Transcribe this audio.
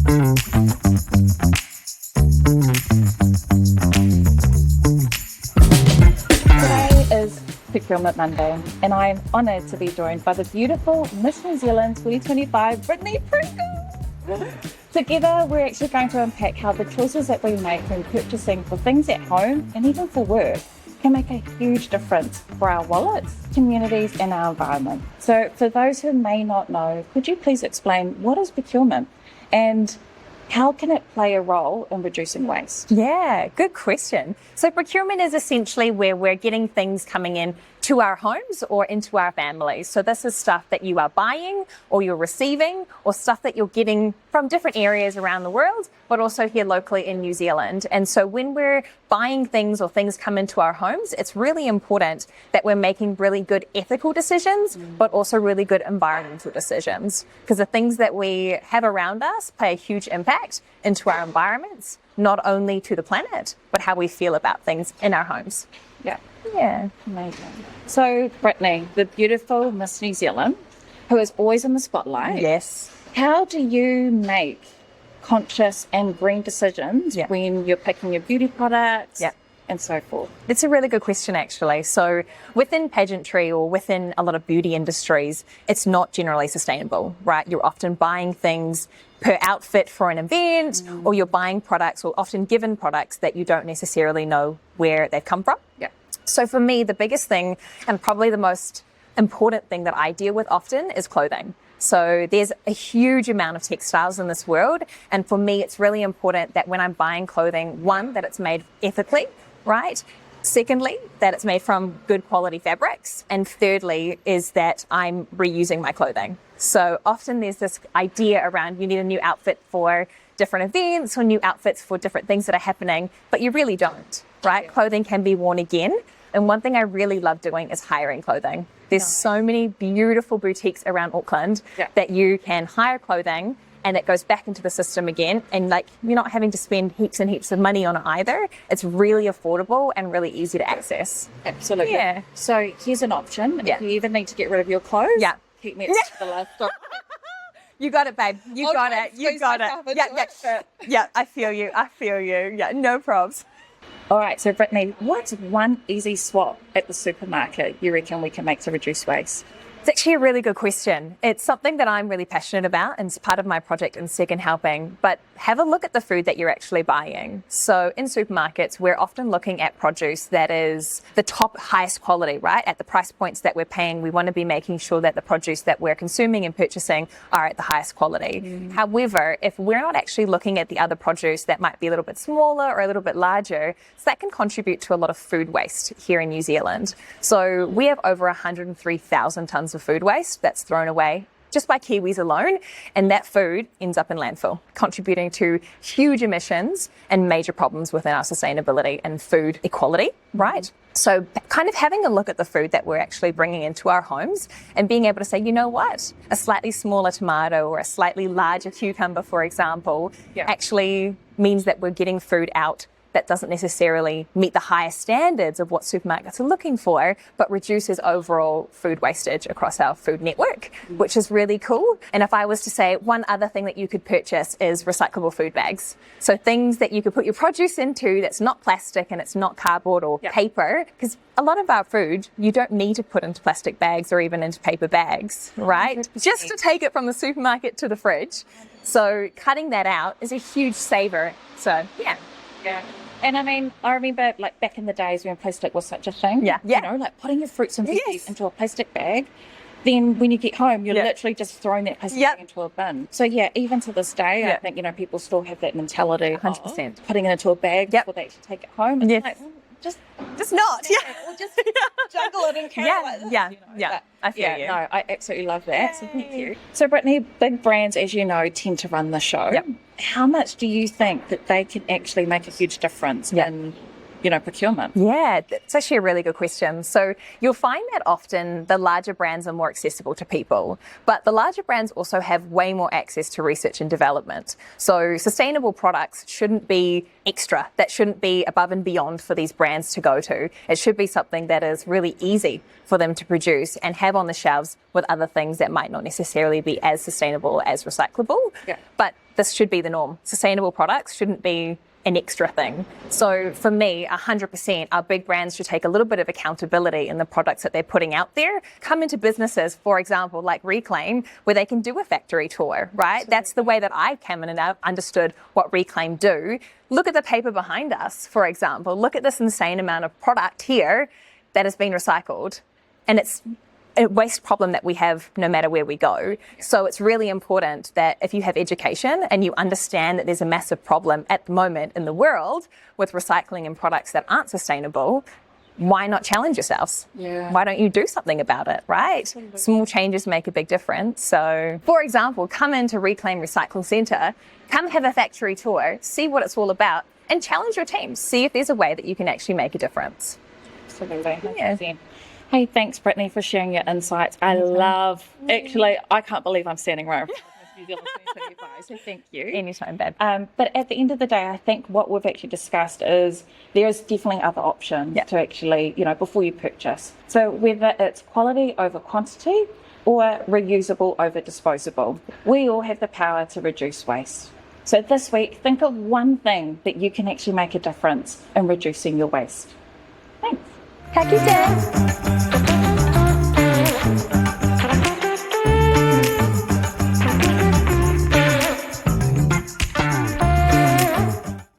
Today is Procurement Monday, and I am honoured to be joined by the beautiful Miss New Zealand 2025, Britney Pringle. Together, we're actually going to unpack how the choices that we make when purchasing for things at home and even for work can make a huge difference for our wallets, communities, and our environment. So for those who may not know, could you please explain what is procurement and how can it play a role in reducing waste? Yeah, good question. So procurement is essentially where we're getting things coming in to our homes or into our families. So this is stuff that you are buying or you're receiving or stuff that you're getting from different areas around the world, but also here locally in New Zealand. And so when we're buying things or things come into our homes, it's really important that we're making really good ethical decisions, but also really good environmental decisions, because the things that we have around us play a huge impact into our environments, not only to the planet, but how we feel about things in our homes. Yeah, amazing. So, Britney, the beautiful Miss New Zealand, who is always in the spotlight. Yes. How do you make conscious and green decisions when you're picking your beauty products and so forth? It's a really good question, actually. So within pageantry or within a lot of beauty industries, it's not generally sustainable, right? You're often buying things per outfit for an event, or you're buying products or often given products that you don't necessarily know where they've come from. Yeah. So for me, the biggest thing and probably the most important thing that I deal with often is clothing. So there's a huge amount of textiles in this world. And for me, it's really important that when I'm buying clothing, one, that it's made ethically, right? Secondly, that it's made from good quality fabrics. And thirdly, is that I'm reusing my clothing. So often there's this idea around you need a new outfit for different events or new outfits for different things that are happening, but you really don't, right? Yeah. Clothing can be worn again. And one thing I really love doing is hiring clothing. There's so many beautiful boutiques around Auckland that you can hire clothing and it goes back into the system again. And like, you're not having to spend heaps and heaps of money on it either. It's really affordable and really easy to access. Absolutely. Yeah. So here's an option. If you even need to get rid of your clothes, keep me to the last stop. You got it, babe. You got it. You got it. Yeah, I feel you. Yeah, no probs. All right, so Britney, what's one easy swap at the supermarket you reckon we can make to reduce waste? It's actually a really good question. It's something that I'm really passionate about and it's part of my project in Second Helping. But have a look at the food that you're actually buying. So in supermarkets, we're often looking at produce that is the top highest quality, right? At the price points that we're paying, we want to be making sure that the produce that we're consuming and purchasing are at the highest quality. However, if we're not actually looking at the other produce that might be a little bit smaller or a little bit larger, so that can contribute to a lot of food waste here in New Zealand. So we have over 103,000 tonnes of food waste that's thrown away just by Kiwis alone, and that food ends up in landfill, contributing to huge emissions and major problems within our sustainability and food equality, right? So kind of having a look at the food that we're actually bringing into our homes and being able to say, you know what, a slightly smaller tomato or a slightly larger cucumber, for example, actually means that we're getting food out that doesn't necessarily meet the highest standards of what supermarkets are looking for, but reduces overall food wastage across our food network, which is really cool. And if I was to say one other thing that you could purchase is recyclable food bags. So things that you could put your produce into that's not plastic and it's not cardboard or paper, because a lot of our food, you don't need to put into plastic bags or even into paper bags, right? 100%. Just to take it from the supermarket to the fridge. So cutting that out is a huge saver. So, yeah. And I mean, I remember like back in the days when plastic was such a thing. You know, like putting your fruits and veggies into a plastic bag. Then when you get home, you're literally just throwing that plastic bag into a bin. So yeah, even to this day, I think, you know, people still have that mentality 100%. Putting it into a bag before they actually take it home. It's like, just not. Or just juggle it and carry it like this. You know? I feel you. No, I absolutely love that. So thank you. So Britney, big brands, as you know, tend to run the show. How much do you think that they can actually make a huge difference in, you know, procurement? Yeah, that's actually a really good question. So you'll find that often the larger brands are more accessible to people, but the larger brands also have way more access to research and development. So sustainable products shouldn't be extra. That shouldn't be above and beyond for these brands to go to. It should be something that is really easy for them to produce and have on the shelves with other things that might not necessarily be as sustainable as recyclable. But this should be the norm. Sustainable products shouldn't be an extra thing. So for me, 100%, our big brands should take a little bit of accountability in the products that they're putting out there. Come into businesses, for example, like Reclaim, where they can do a factory tour, right? Absolutely. That's the way that I came in and I've understood what Reclaim do. Look at the paper behind us, for example. Look at this insane amount of product here that has been recycled. And it's a waste problem that we have no matter where we go. So it's really important that if you have education and you understand that there's a massive problem at the moment in the world with recycling and products that aren't sustainable, why not challenge yourselves? Yeah. Why don't you do something about it, right? Absolutely. Small changes make a big difference. So, for example, come into Reclaim Recycling Centre, come have a factory tour, see what it's all about, and challenge your teams. See if there's a way that you can actually make a difference. Absolutely. Yeah. Hey, thanks, Brittany, for sharing your insights. I can't believe I'm standing right in front of New Zealand 2025, so thank you. Anytime, babe. But at the end of the day, I think what we've actually discussed is there's definitely other options to actually, before you purchase. So whether it's quality over quantity or reusable over disposable, we all have the power to reduce waste. So this week, think of one thing that you can actually make a difference in reducing your waste. Thanks. Ka kite.